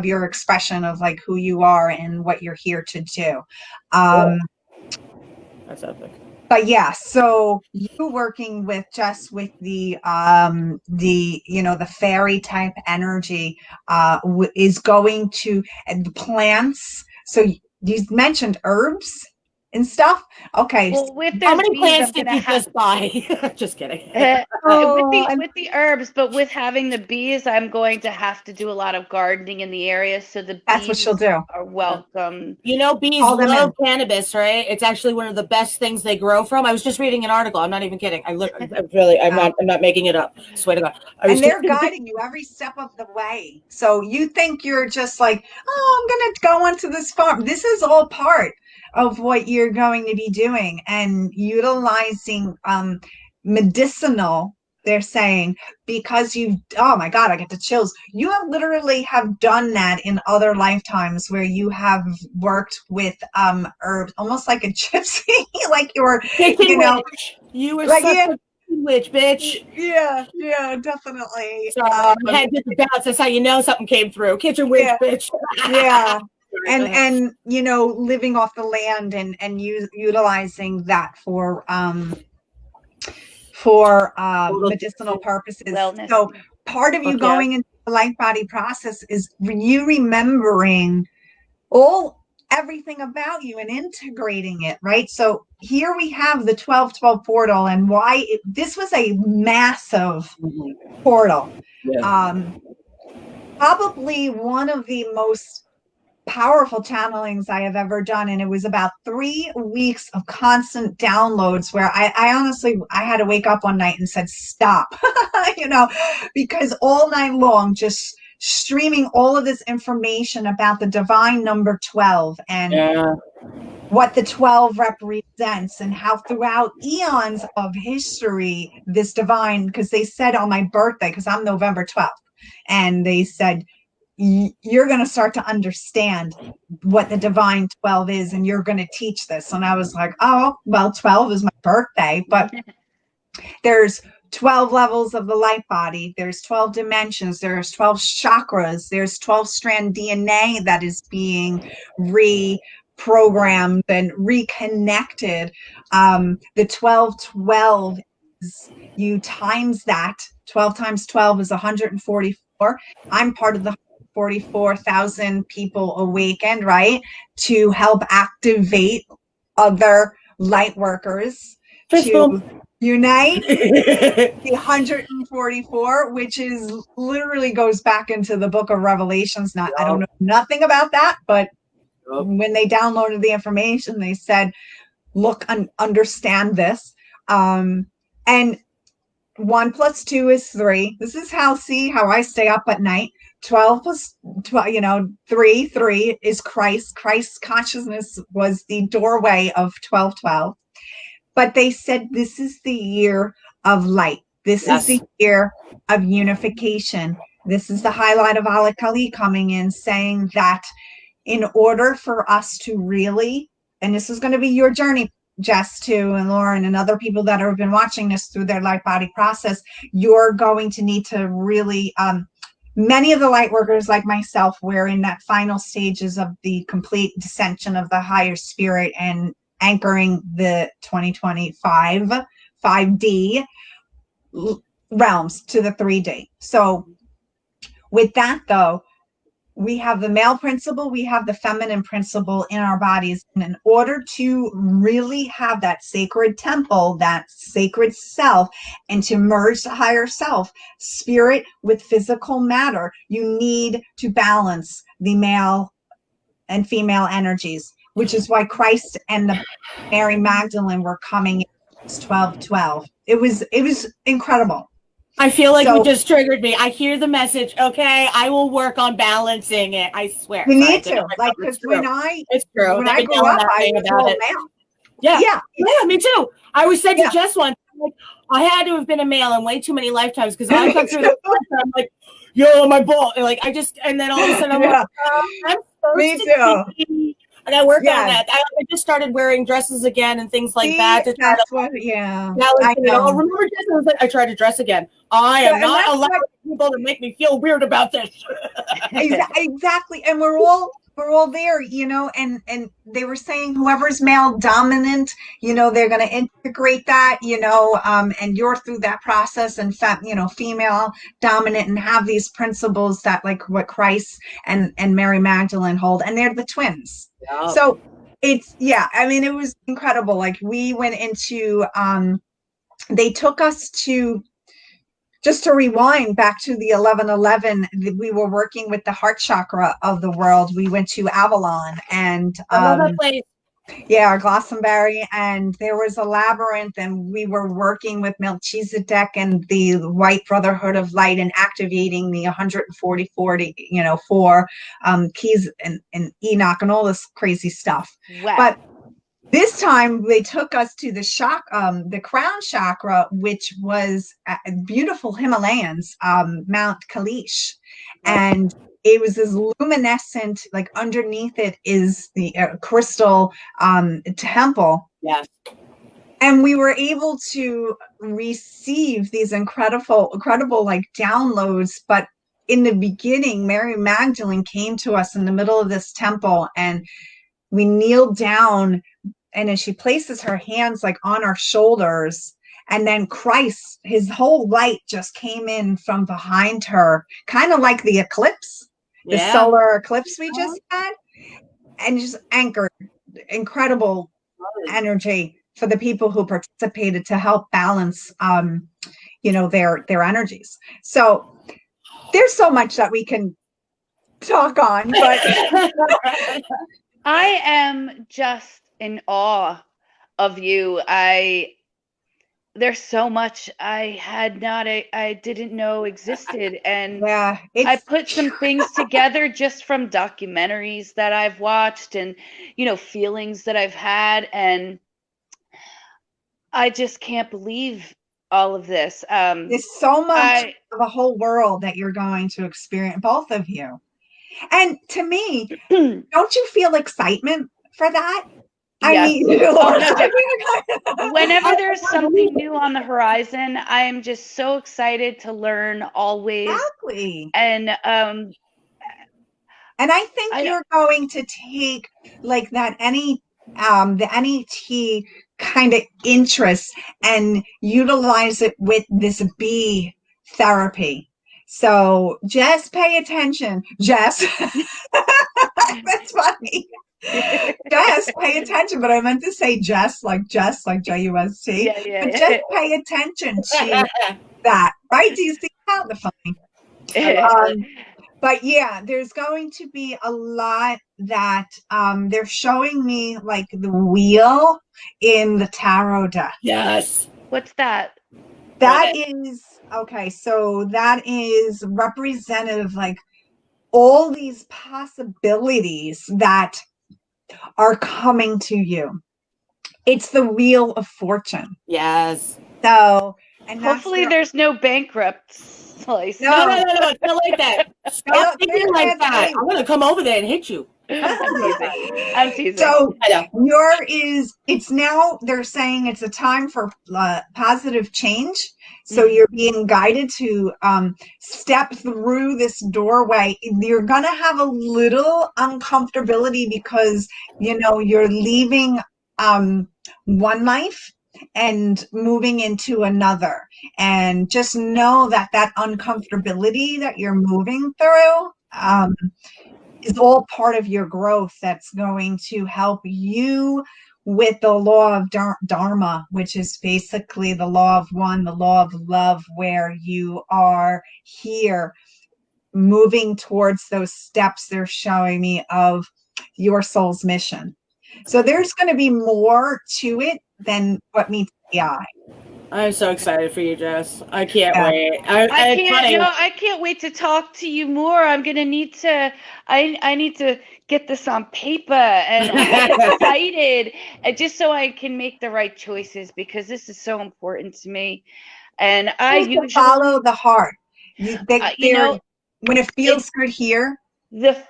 your expression of like who you are and what you're here to do. That's epic. But yeah, so you working with just with the fairy type energy is going to the plants. So you mentioned herbs and stuff. Okay. Well, with how many plants did you just buy? Just kidding. With the herbs, but with having the bees, I'm going to have to do a lot of gardening in the area. So that's what she'll do. Are welcome. Bees love cannabis, right? It's actually one of the best things they grow from. I was just reading an article. I'm not even kidding. I'm not making it up. I swear to God. And they're guiding you every step of the way. So you think you're just like, I'm going to go onto this farm. This is all part of what you're going to be doing, and utilizing medicinal, they're saying, because oh my God, I get the chills. You have literally have done that in other lifetimes where you have worked with herbs, almost like a gypsy, like you were, you were like, such a witch, bitch. Yeah, definitely. Sorry, my head just bounced. That's how you know something came through. Kitchen witch, bitch. Yeah. And living off the land and utilizing that for medicinal purposes. Wellness. So part of you going into the light body process is you remembering everything about you and integrating it, right? So here we have the 1212 portal, and why this was a massive portal. Yeah. Probably one of the most powerful channelings I have ever done. And it was about 3 weeks of constant downloads where I honestly, I had to wake up one night and said, stop, because all night long, just streaming all of this information about the divine number 12 and what the 12 represents, and how throughout eons of history, this divine, because they said on my birthday, because I'm November 12th, and they said, you're going to start to understand what the divine 12 is, and you're going to teach this. And I was like, oh, well, 12 is my birthday, but there's 12 levels of the light body. There's 12 dimensions. There's 12 chakras. There's 12 strand DNA that is being reprogrammed and reconnected. The 1212 is, you times that, 12 times 12 is 144. I'm part of the 44,000 people awakened, right? To help activate other light workers to unite the 144, which is literally goes back into the book of Revelations. I don't know nothing about that, but when they downloaded the information, they said, look and understand this. And 1 + 2 is 3. This is how I stay up at night. 12 plus 12, 3 is Christ. Christ's consciousness was the doorway of 1212. But they said this is the year of light. This is the year of unification. This is the highlight of Ali Kali coming in, saying that in order for us to really, and this is going to be your journey, Jess, too, and Loren, and other people that have been watching this through their light body process, you're going to need to really, many of the light workers like myself, we're in that final stages of the complete descension of the higher spirit and anchoring the 2025 5D realms to the 3D. So with that, though, we have the male principle, we have the feminine principle in our bodies. And in order to really have that sacred temple, that sacred self, and to merge the higher self, spirit with physical matter, you need to balance the male and female energies, which is why Christ and the Mary Magdalene were coming in 1212. It was incredible. I feel like you just triggered me. I hear the message. Okay, I will work on balancing it. I swear. You need to, like, because when I grew up, I was all male. Yeah, me too. I was said to Jess once, like, I had to have been a male in way too many lifetimes because I've gone through the I'm like, yo, my ball, and like and then all of a sudden I'm like, I'm me too. I got to work on that. I just started wearing dresses again and things like that. That's I know. Remember, Jess, I was like, I tried to dress again. I am not allowing people to make me feel weird about this. Exactly, and we're all there, and they were saying whoever's male dominant, they're going to integrate that, and you're through that process, and female dominant, and have these principles that, like, what Christ and Mary Magdalene hold, and they're the twins. So it's it was incredible. Like, we went into they took us to, just to rewind back to the 1111, we were working with the heart chakra of the world. We went to Avalon, and I love that place. Glastonbury, and there was a labyrinth, and we were working with Melchizedek and the White Brotherhood of Light, and activating the 144 keys and Enoch and all this crazy stuff. Wow. But this time they took us to the Crown Chakra, which was beautiful Himalayas, Mount Kailash, and it was this luminescent, like, underneath it is the crystal temple. Yes. And we were able to receive these incredible like downloads. But in the beginning, Mary Magdalene came to us in the middle of this temple, and we kneeled down, and as she places her hands like on our shoulders, and then Christ, his whole light just came in from behind her, kind of like the eclipse, the solar eclipse we just had, and just anchored incredible energy for the people who participated to help balance, their energies. So there's so much that we can talk on, but I am just in awe of you. There's so much I didn't know existed, and yeah, I it's put some things together just from documentaries that I've watched and, feelings that I've had, and I just can't believe all of this. there's so much I of a whole world that you're going to experience, both of you. And to me, don't you feel excitement for that? I yes. mean, Oh Laura, no, whenever there's I believe something new on the horizon, I am just so excited to learn always. exactly. And And I think I you're going to take like that the NET kind of interest and utilize it with this bee therapy. So just pay attention, Jess. That's funny. Jess, pay attention, but I meant to say Jess, like J-U-S-T. yeah, But yeah. just pay attention to that, right? Do you see how the funny? I love it. But yeah, there's going to be a lot that they're showing me like the wheel in the tarot deck. Yes. What's that? That is okay, so that is representative, like all these possibilities that are coming to you. It's the wheel of fortune. Yes. So, and that's Hopefully there's no bankrupt slice. No, No. it's not like that. Stop thinking like that. I'm gonna come over there and hit you. I'm teasing. I'm teasing. So I know. it's now, they're saying it's a time for positive change. So Mhm. you're being guided to step through this doorway. You're going to have a little uncomfortability because, you're leaving one life and moving into another. And just know that that uncomfortability that you're moving through is all part of your growth that's going to help you with the law of Dharma, which is basically the law of one, the law of love, where you are here moving towards those steps they're showing me of your soul's mission. So there's going to be more to it than what meets the eye. I'm so excited for you, Jess. I can't Yeah. wait. I can't wait to talk to you more. I'm gonna need to. I need to get this on paper, and I'm excited, just so I can make the right choices because this is so important to me. And I You follow the heart. When it feels good here, the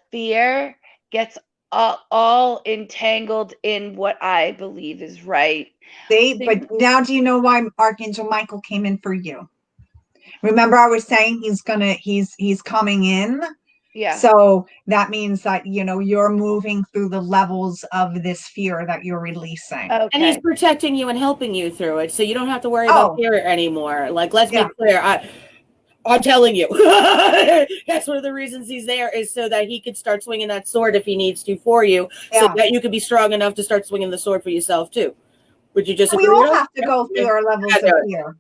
fear gets all entangled in what I believe is right. but now do you know why Archangel Michael came in for you? Remember I was saying he's coming in. Yeah. So that means that, you're moving through the levels of this fear that you're releasing. Okay. And he's protecting you and helping you through it, so you don't have to worry about fear anymore. Like, let's be clear. I'm telling you, that's one of the reasons he's there, is so that he could start swinging that sword if he needs to for you, so that you could be strong enough to start swinging the sword for yourself too. Would you just agree? We all have to go through our levels of fear.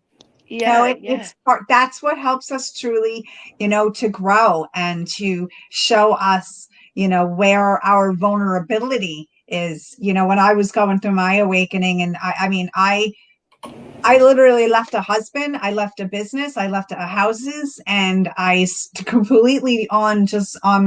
Yeah, it's that's what helps us truly, to grow and to show us, where our vulnerability is. When I was going through my awakening, and I literally left a husband, I left a business, I left houses, and I completely on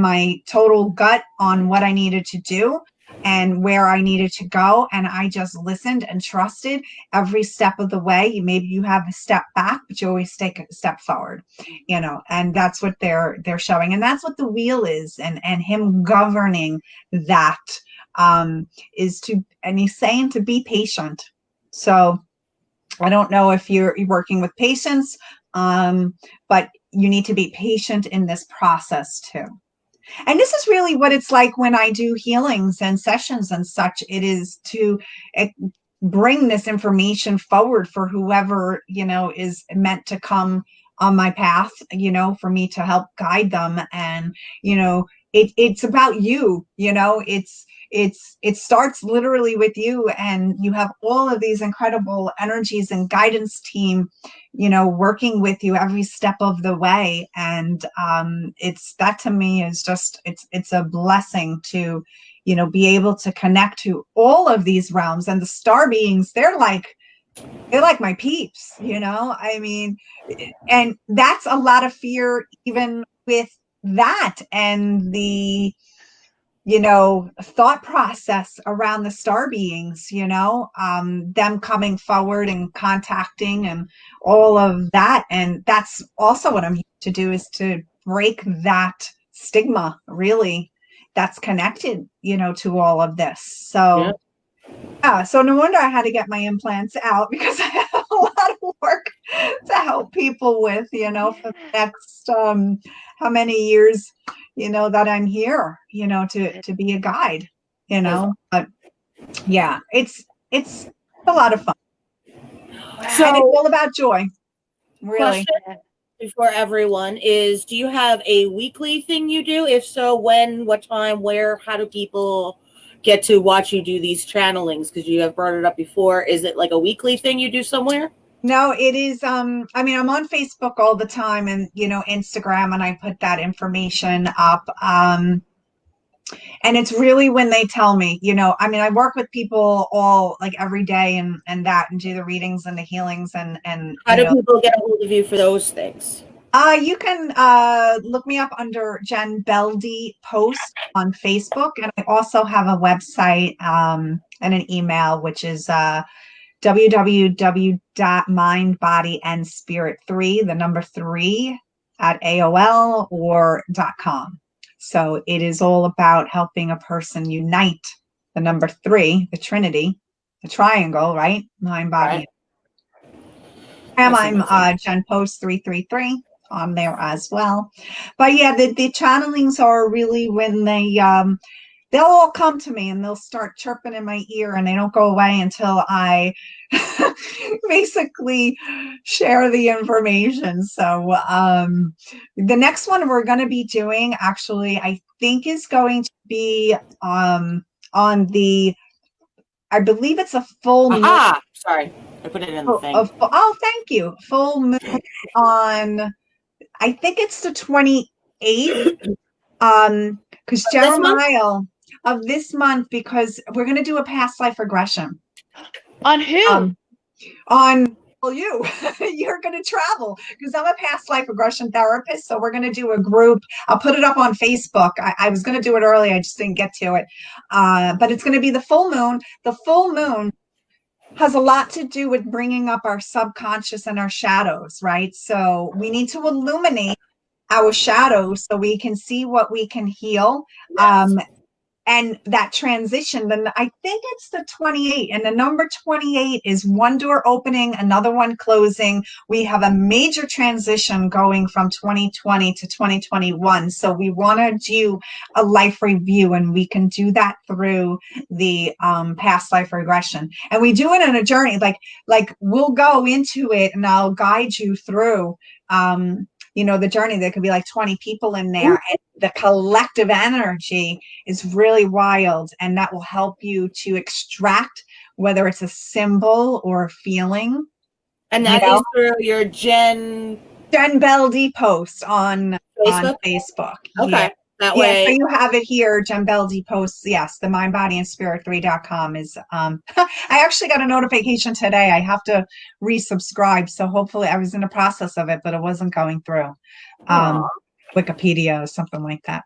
my total gut on what I needed to do and where I needed to go. And I just listened and trusted every step of the way. Maybe you have a step back, but you always take a step forward, and that's what they're showing. And that's what the wheel is. And him governing that is and he's saying to be patient. So I don't know if you're working with patients, but you need to be patient in this process too. And this is really what it's like when I do healings and sessions and such. It is to bring this information forward for whoever, is meant to come on my path, for me to help guide them and, it's about you, it starts literally with you, and you have all of these incredible energies and guidance team, working with you every step of the way. And it's that, to me, is just, it's a blessing to, be able to connect to all of these realms. And the star beings, they're like my peeps, I mean, and that's a lot of fear, even with that, and the thought process around the star beings, them coming forward and contacting and all of that. And that's also what I'm here to do, is to break that stigma, really, that's connected, to all of this. So so no wonder I had to get my implants out, because I have a lot of work to help people with, for the next how many years, that I'm here, to be a guide, But yeah, it's a lot of fun. So And it's all about joy, really. question for everyone is, do you have a weekly thing you do? If so, when, what time, where, how do people get to watch you do these channelings? Because you have brought it up before. Is it like a weekly thing you do somewhere? No, it is. I mean, I'm on Facebook all the time, and Instagram, and I put that information up. And it's really when they tell me, I mean, I work with people all, like, every day, and do the readings and the healings, and How do people get a hold of you for those things? You can look me up under Jen Beldy Post on Facebook, and I also have a website and an email, which is www.mindbodyandspirit3, the number 3, at AOL or .com. So it is all about helping a person unite the number 3, the Trinity, the triangle, right? Mind, body. And I'm Jen Post 333 on there as well. But yeah, the channelings are really when they'll all come to me and they'll start chirping in my ear, and they don't go away until I basically share the information. So the next one we're going to be doing, actually, I think, is going to be on the, I believe it's a full moon. Sorry, I put it in the thing. Thank you. Full moon on, I think it's the 28th. Because Jeremiah of this month, because we're going to do a past life regression. On who? On you. You're going to travel, because I'm a past life regression therapist. So we're going to do a group. I'll put it up on Facebook. I was going to do it early. I just didn't get to it. But it's going to be the full moon. The full moon has a lot to do with bringing up our subconscious and our shadows, right? So we need to illuminate our shadows so we can see what we can heal. Yes. And that transition, then I think it's the 28, and the number 28 is one door opening, another one closing. We have a major transition going from 2020 to 2021. So we want to do a life review, and we can do that through the past life regression. And we do it in a journey, like we'll go into it and I'll guide you through the journey. There could be like 20 people in there, and the collective energy is really wild, and that will help you to extract whether it's a symbol or a feeling. And that is through your Jen Beldy Post on Facebook. Okay. Yeah. That way. So you have it here, Jen Beldy Post. Yes, the mindbodyandspirit3.com is I actually got a notification today. I have to resubscribe. So hopefully, I was in the process of it, but it wasn't going through. Wikipedia or something like that,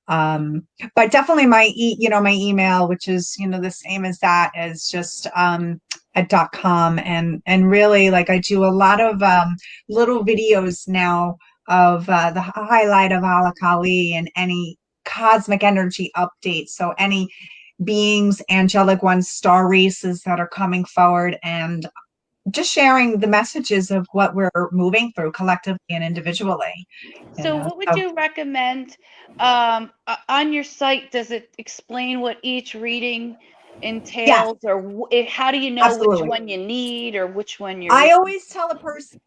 but definitely my email, which is, the same as that, is just at .com. And really, like, I do a lot of little videos now of the highlight of Alakali and any cosmic energy updates. So any beings, angelic ones, star races that are coming forward, and just sharing the messages of what we're moving through collectively and individually. So what would you recommend on your site? Does it explain what each reading entails, or how do you know which one you need or which one you're I always tell a person,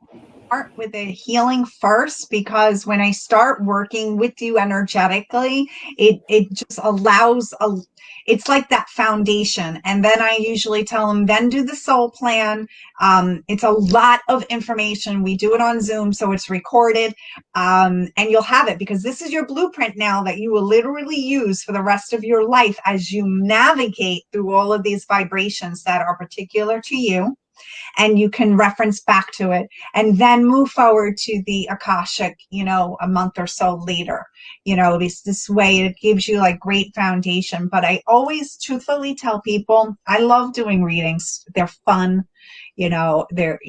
start with a healing first, because when I start working with you energetically, it just allows it's like that foundation. And then I usually tell them, then do the soul plan. It's a lot of information. We do it on Zoom, so it's recorded, and you'll have it, because this is your blueprint now that you will literally use for the rest of your life as you navigate through all of these vibrations that are particular to you. And you can reference back to it and then move forward to the Akashic, a month or so later. This way it gives you like great foundation. But I always truthfully tell people, I love doing readings. They're fun, they're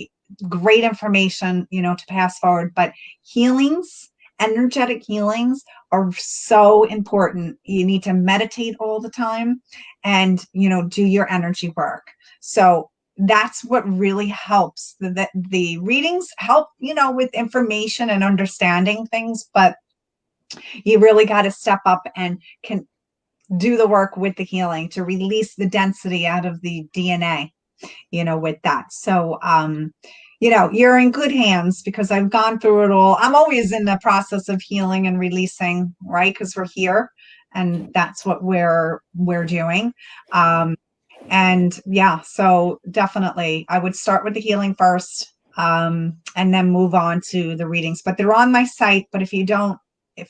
great information, to pass forward. But healings, energetic healings, are so important. You need to meditate all the time and, do your energy work. So that's what really helps. The readings help, with information and understanding things, but you really got to step up and can do the work with the healing to release the density out of the DNA, with that. So, you're in good hands, because I've gone through it all. I'm always in the process of healing and releasing, right? Because we're here and that's what we're doing. And yeah, so definitely I would start with the healing first, and then move on to the readings. But they're on my site. But if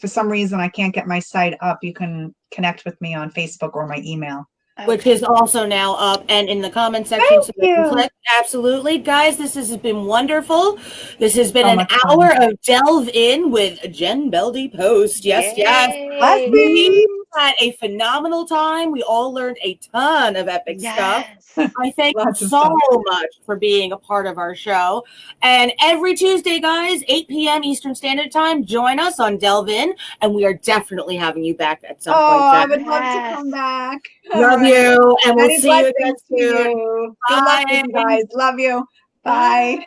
for some reason I can't get my site up, you can connect with me on Facebook or my email. Which is also now up and in the comment section. Thank So you can you. click. Absolutely. Guys, this has been wonderful. This has been So an much hour fun. of Delve In with Jen Beldy Post. Yes, yes. Bless Yay. We you. had a phenomenal time. We all learned a ton of epic stuff. Yes. I thank you Lots of so stuff. much for being a part of our show. And every Tuesday, guys, 8 p.m. Eastern Standard Time, join us on Delve In, and we are definitely having you back at some point, I Jen. would love to Yes. come back. All Love right. you, and we'll Many see you again blessings to soon. you. Good luck with you Bye. guys. Love you. Bye. Bye.